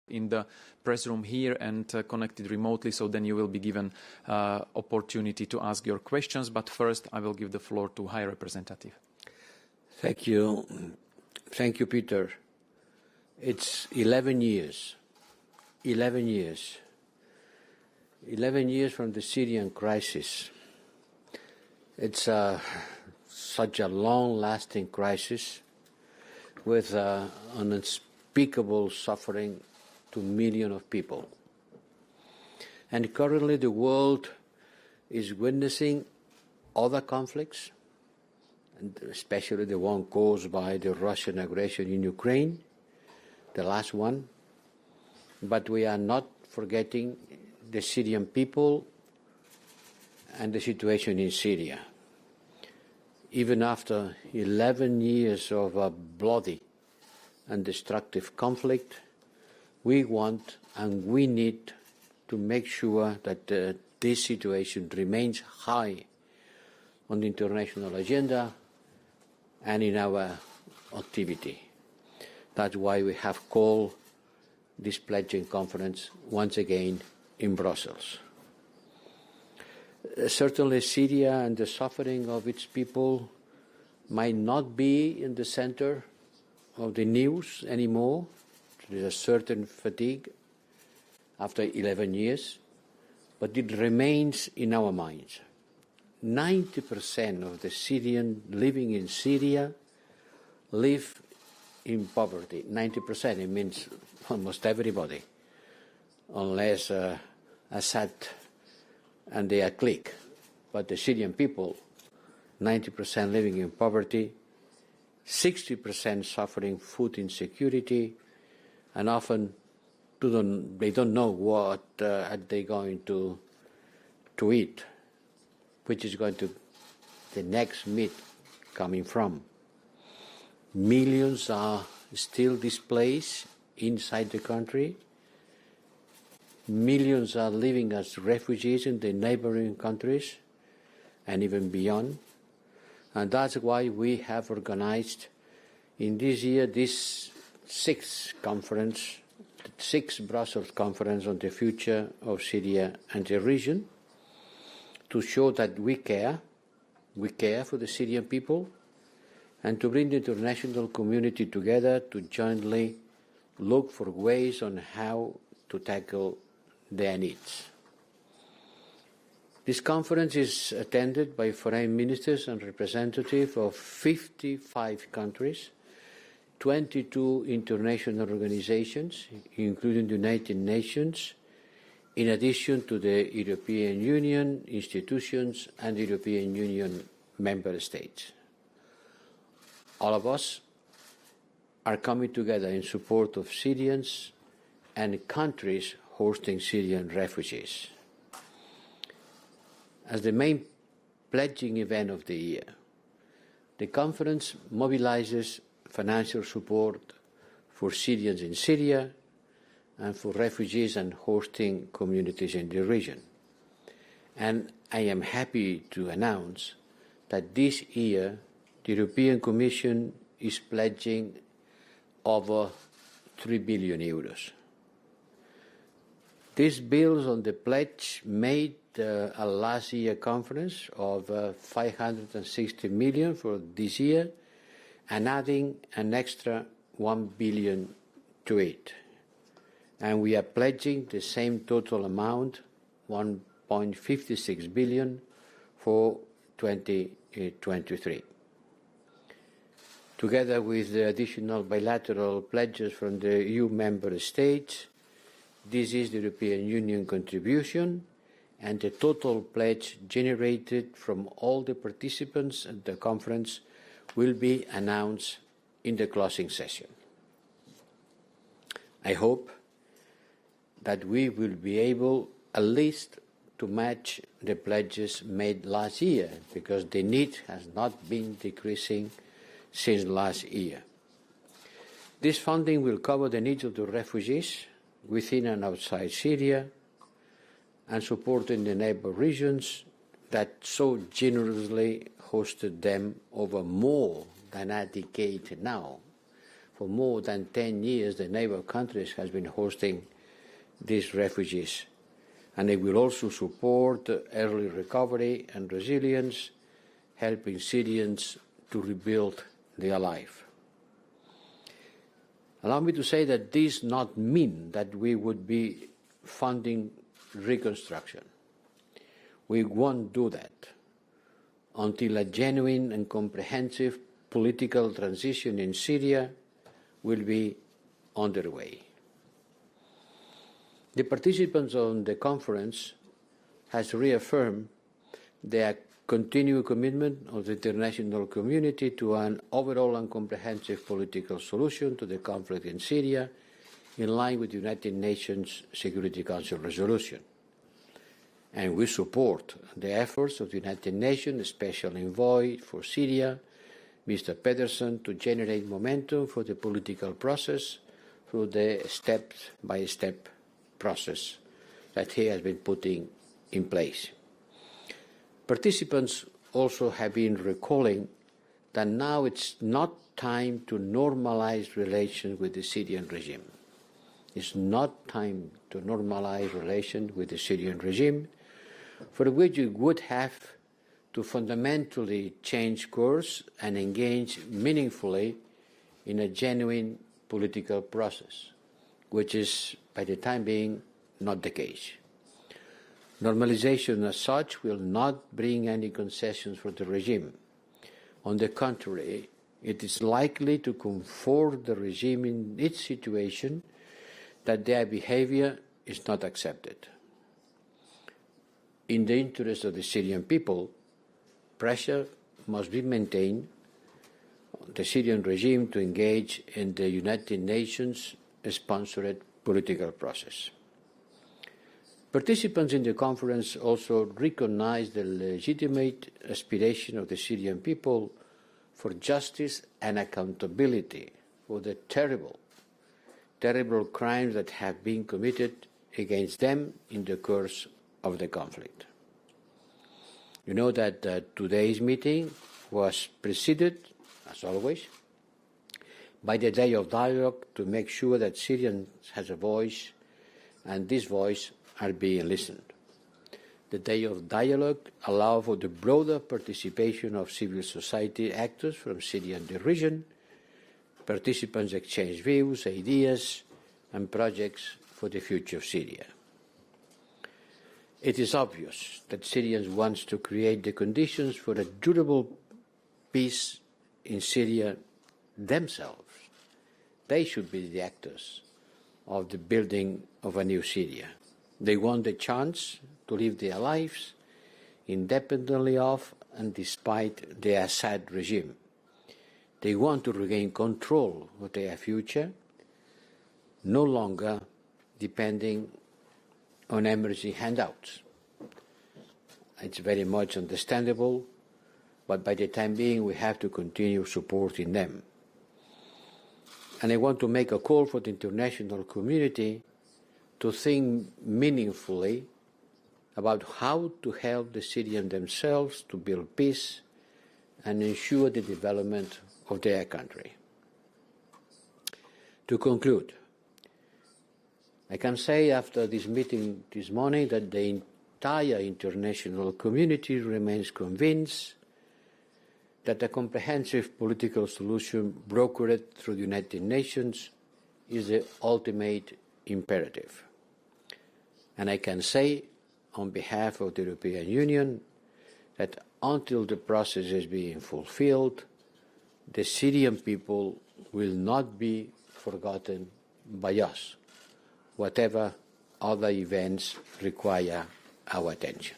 in the press room here and connected remotely, so then you will be given opportunity to ask your questions. But first, I will give the floor to High Representative. Thank you. Thank you, Peter. It's 11 years. 11 years. 11 years from the Syrian crisis. It's such a long-lasting crisis with an unspeakable suffering to millions of people. And currently the world is witnessing other conflicts, and especially the one caused by the Russian aggression in Ukraine, the last one. But we are not forgetting the Syrian people and the situation in Syria. Even after 11 years of a bloody and destructive conflict, we want and we need to make sure that this situation remains high on the international agenda and in our activity. That's why we have called this pledging conference once again in Brussels. Certainly Syria and the suffering of its people might not be in the center of the news anymore. There is a certain fatigue after 11 years, but it remains in our minds. 90% of the Syrians living in Syria live in poverty. 90%, it means almost everybody, unless Assad and their clique. But the Syrian people, 90% living in poverty, 60% suffering food insecurity, and often they don't know what are they going to eat, which is going to the next meat coming from. Millions are still displaced inside the country. Millions are living as refugees in the neighboring countries and even beyond. And that's why we have organized in this year this sixth Brussels conference on the future of Syria and the region, to show that we care for the Syrian people, and to bring the international community together to jointly look for ways on how to tackle their needs. This conference is attended by foreign ministers and representatives of 55 countries, 22 international organizations, including the United Nations, in addition to the European Union institutions and the European Union member states. All of us are coming together in support of Syrians and countries hosting Syrian refugees. As the main pledging event of the year, the conference mobilizes financial support for Syrians in Syria and for refugees and hosting communities in the region. And I am happy to announce that this year the European Commission is pledging over 3 billion euros. This builds on the pledge made at last year's conference of 560 million for this year, and adding an extra 1 billion to it. And we are pledging the same total amount, 1.56 billion, for 2023. Together with the additional bilateral pledges from the EU member states, this is the European Union contribution, and the total pledge generated from all the participants at the conference will be announced in the closing session. I hope that we will be able at least to match the pledges made last year, because the need has not been decreasing since last year. This funding will cover the needs of the refugees within and outside Syria, and supporting the neighbor regions that so generously hosted them over more than a decade now. For more than 10 years, the neighbor countries has been hosting these refugees. And it will also support early recovery and resilience, helping Syrians to rebuild their life. Allow me to say that this does not mean that we would be funding reconstruction. We won't do that until a genuine and comprehensive political transition in Syria will be underway. The participants on the conference has reaffirmed their continued commitment of the international community to an overall and comprehensive political solution to the conflict in Syria, in line with the United Nations Security Council resolution. And we support the efforts of the United Nations Special Envoy for Syria, Mr. Pedersen, to generate momentum for the political process through the step-by-step process that he has been putting in place. Participants also have been recalling that now it's not time to normalize relations with the Syrian regime. It's not time to normalize relations with the Syrian regime, for which you would have to fundamentally change course and engage meaningfully in a genuine political process, which is, by the time being, not the case. Normalization as such will not bring any concessions for the regime. On the contrary, it is likely to comfort the regime in its situation that their behavior is not accepted. In the interest of the Syrian people, pressure must be maintained on the Syrian regime to engage in the United Nations sponsored political process. Participants in the conference also recognized the legitimate aspiration of the Syrian people for justice and accountability for the terrible crimes that have been committed against them in the course of the conflict. You know that today's meeting was preceded, as always, by the Day of Dialogue to make sure that Syrians has a voice, and this voice are being listened. The Day of Dialogue allows for the broader participation of civil society actors from Syria and the region. Participants exchange views, ideas, and projects for the future of Syria. It is obvious that Syrians want to create the conditions for a durable peace in Syria themselves. They should be the actors of the building of a new Syria. They want the chance to live their lives independently of and despite the Assad regime. They want to regain control of their future, no longer depending on emergency handouts. It's very much understandable, but by the time being we have to continue supporting them. And I want to make a call for the international community to think meaningfully about how to help the Syrians themselves to build peace and ensure the development of their country. To conclude, I can say after this meeting this morning that the entire international community remains convinced that a comprehensive political solution brokered through the United Nations is the ultimate imperative. And I can say, on behalf of the European Union, that until the process is being fulfilled, the Syrian people will not be forgotten by us, whatever other events require our attention.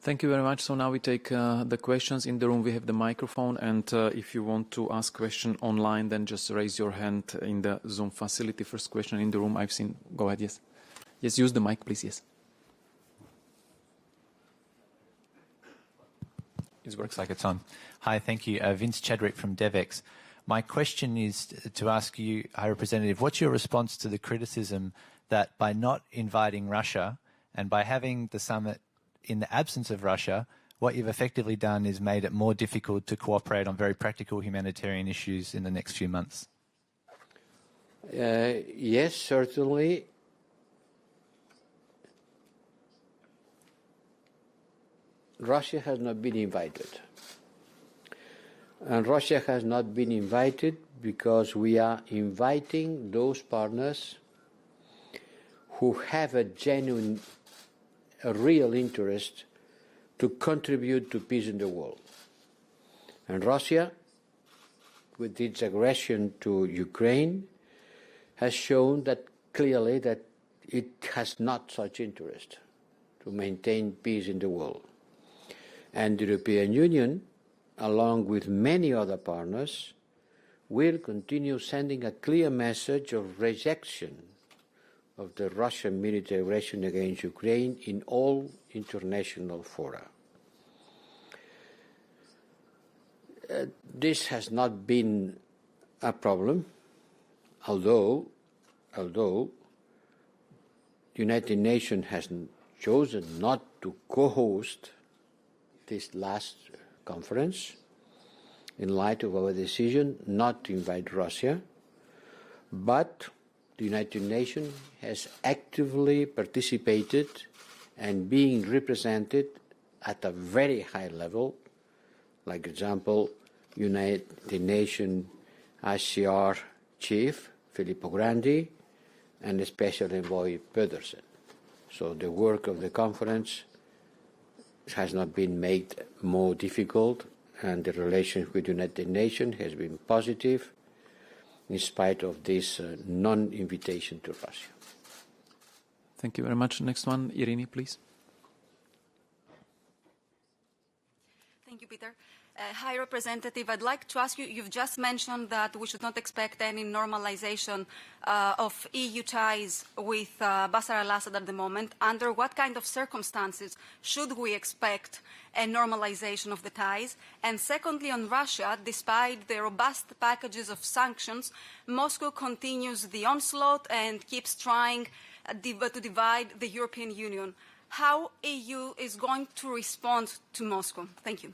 Thank you very much. So now we take the questions. In the room we have the microphone, and if you want to ask question online, then just raise your hand in the Zoom facility. First question in the room I've seen. Go ahead, yes. Yes, use the mic, please, yes. It looks like it's on. Hi, thank you. Vince Chadwick from DevEx. My question is to ask you, High Representative, what's your response to the criticism that by not inviting Russia and by having the summit in the absence of Russia, what you've effectively done is made it more difficult to cooperate on very practical humanitarian issues in the next few months. Yes, certainly. Russia has not been invited. And Russia has not been invited because we are inviting those partners who have a real interest to contribute to peace in the world. And Russia, with its aggression to Ukraine, has shown that clearly that it has not such interest to maintain peace in the world. And the European Union, along with many other partners, will continue sending a clear message of rejection of the Russian military aggression against Ukraine in all international fora. This has not been a problem, although the United Nations has chosen not to co-host this last conference in light of our decision not to invite Russia, but the United Nations has actively participated and being represented at a very high level, like example, United Nations ICR Chief Filippo Grandi and Special Envoy Pedersen. So the work of the conference has not been made more difficult, and the relations with the United Nations has been positive in spite of this non-invitation to Russia. Thank you very much. Next one, Irini, please. Thank you, Peter. High Representative, I'd like to ask you, you've just mentioned that we should not expect any normalization of EU ties with Bashar al-Assad at the moment. Under what kind of circumstances should we expect a normalization of the ties? And secondly, on Russia, despite the robust packages of sanctions, Moscow continues the onslaught and keeps trying to divide the European Union. How EU is going to respond to Moscow? Thank you.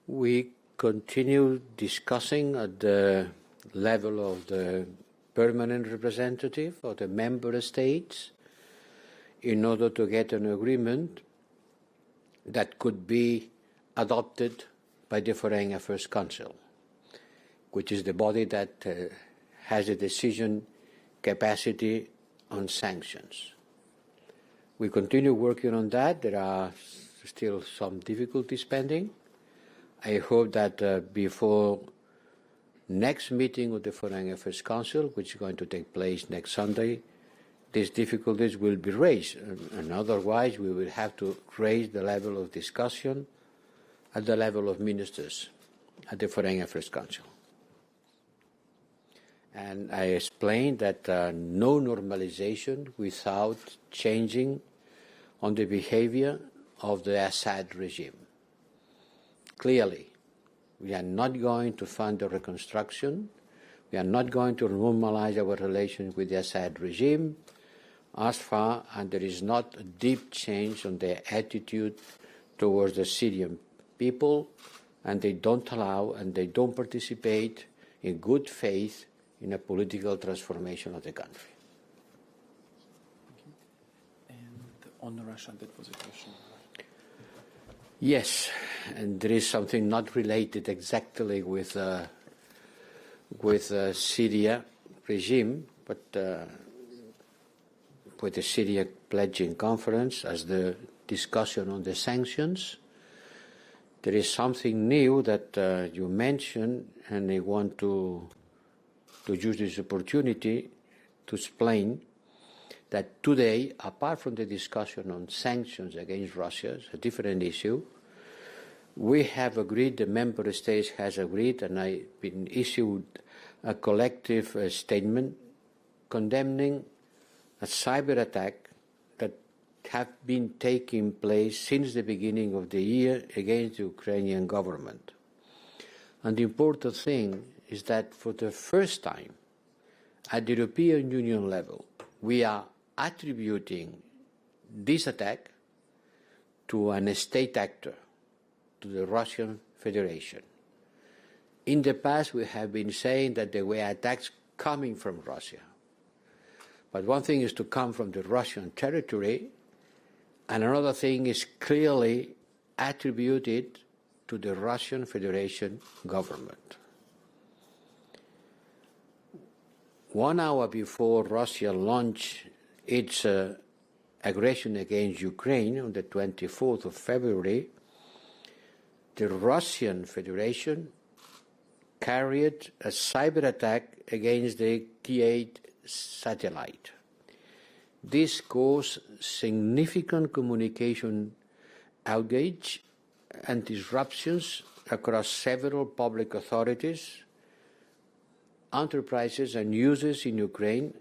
We continue discussing at the level of the permanent representative of the member states in order to get an agreement that could be adopted by the Foreign Affairs Council, which is the body that has a decision capacity on sanctions. We continue working on that. There are still some difficulties pending. I hope that before next meeting of the Foreign Affairs Council, which is going to take place next Sunday, these difficulties will be raised, and otherwise we will have to raise the level of discussion at the level of ministers at the Foreign Affairs Council. And I explained that no normalization without changing on the behavior of the Assad regime. Clearly, we are not going to fund the reconstruction. We are not going to normalize our relations with the Assad regime as far as there is not a deep change on their attitude towards the Syrian people, and they don't allow and they don't participate in good faith in a political transformation of the country. And on Russia, that was a question. Yes, and there is something not related exactly with Syria regime, but with the Syria pledging conference as the discussion on the sanctions. There is something new that you mentioned, and I want to use this opportunity to explain that today, apart from the discussion on sanctions against Russia, it's a different issue, we have agreed, the member states has agreed, and I've been issued a collective statement condemning a cyber attack that have been taking place since the beginning of the year against the Ukrainian government. And the important thing is that for the first time at the European Union level, we are attributing this attack to an state actor, to the Russian Federation. In the past, we have been saying that there were attacks coming from Russia. But one thing is to come from the Russian territory, and another thing is clearly attributed to the Russian Federation government. 1 hour before Russia launched its aggression against Ukraine on the 24th of February, the Russian Federation carried a cyber attack against the K8 satellite. This caused significant communication outage and disruptions across several public authorities, enterprises and users in Ukraine,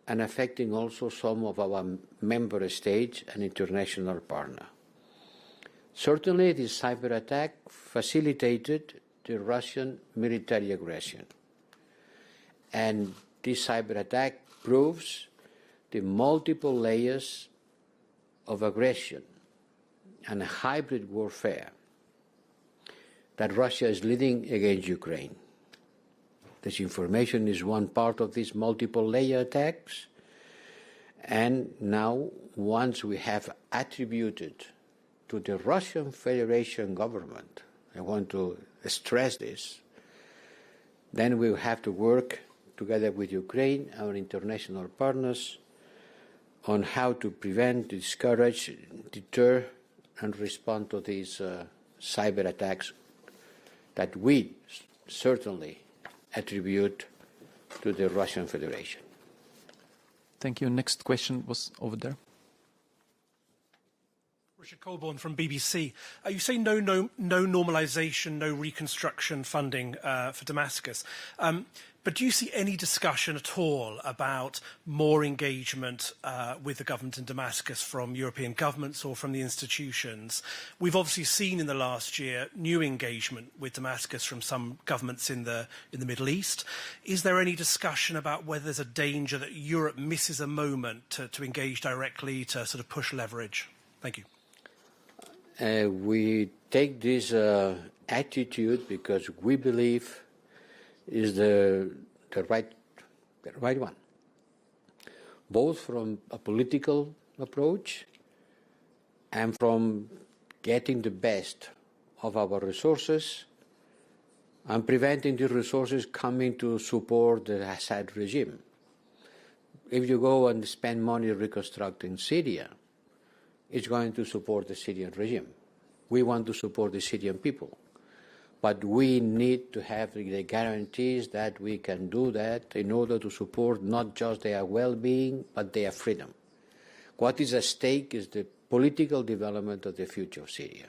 and affecting also some of our member states and international partners. Certainly, this cyber attack facilitated the Russian military aggression. And this cyber attack proves the multiple layers of aggression and hybrid warfare that Russia is leading against Ukraine. Disinformation is one part of these multiple layer attacks. And now, once we have attributed to the Russian Federation government, I want to stress this, then we will have to work together with Ukraine, our international partners, on how to prevent, discourage, deter, and respond to these cyber attacks that we certainly attribute to the Russian Federation. Thank you. Next question was over there. Richard Colborne from BBC. You say no normalisation, no reconstruction funding for Damascus. But do you see any discussion at all about more engagement with the government in Damascus from European governments or from the institutions? We've obviously seen in the last year new engagement with Damascus from some governments in the Middle East. Is there any discussion about whether there's a danger that Europe misses a moment to engage directly, to sort of push leverage? Thank you. We take this attitude because we believe is the right one, both from a political approach and from getting the best of our resources and preventing the resources coming to support the Assad regime. If you go and spend money reconstructing Syria, it's going to support the Syrian regime. We want to support the Syrian people. But we need to have the guarantees that we can do that in order to support not just their well-being, but their freedom. What is at stake is the political development of the future of Syria.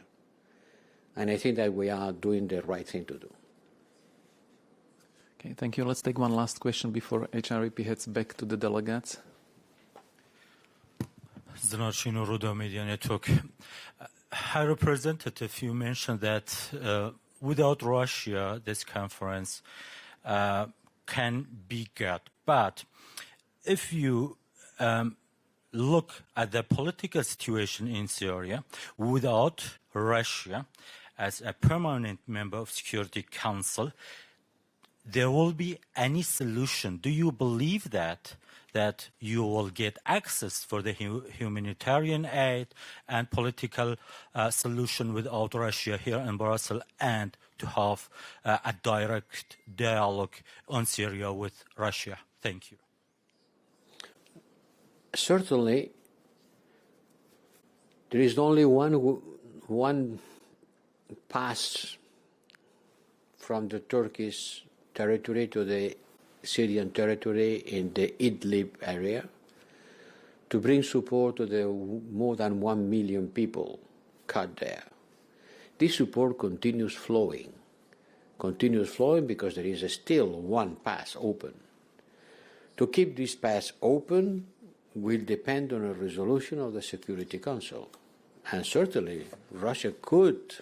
And I think that we are doing the right thing to do. Okay, thank you. Let's take one last question before HREP heads back to the delegates. Zdravčino Rudo Media Network. High Representative, you mentioned that without Russia, this conference can be good. But if you look at the political situation in Syria, without Russia as a permanent member of Security Council, there will be any solution? Do you believe that you will get access for the humanitarian aid and political solution without Russia here in Brussels, and to have a direct dialogue on Syria with Russia? Thank you. Certainly, there is only one pass from the Turkish territory to the Syrian territory in the Idlib area to bring support to the more than 1 million people caught there. This support continues flowing because there is still one pass open. To keep this pass open will depend on a resolution of the Security Council. And certainly Russia could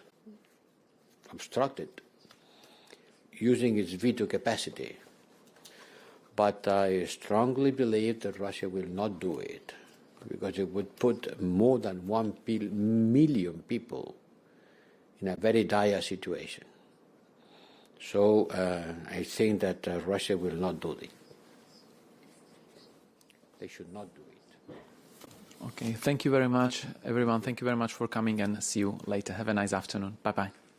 obstruct it using its veto capacity. But I strongly believe that Russia will not do it. because it would put more than 1 million people in a very dire situation. So I think that Russia will not do it. They should not do it. Okay, thank you very much, everyone. Thank you very much for coming, and see you later. Have a nice afternoon. Bye-bye.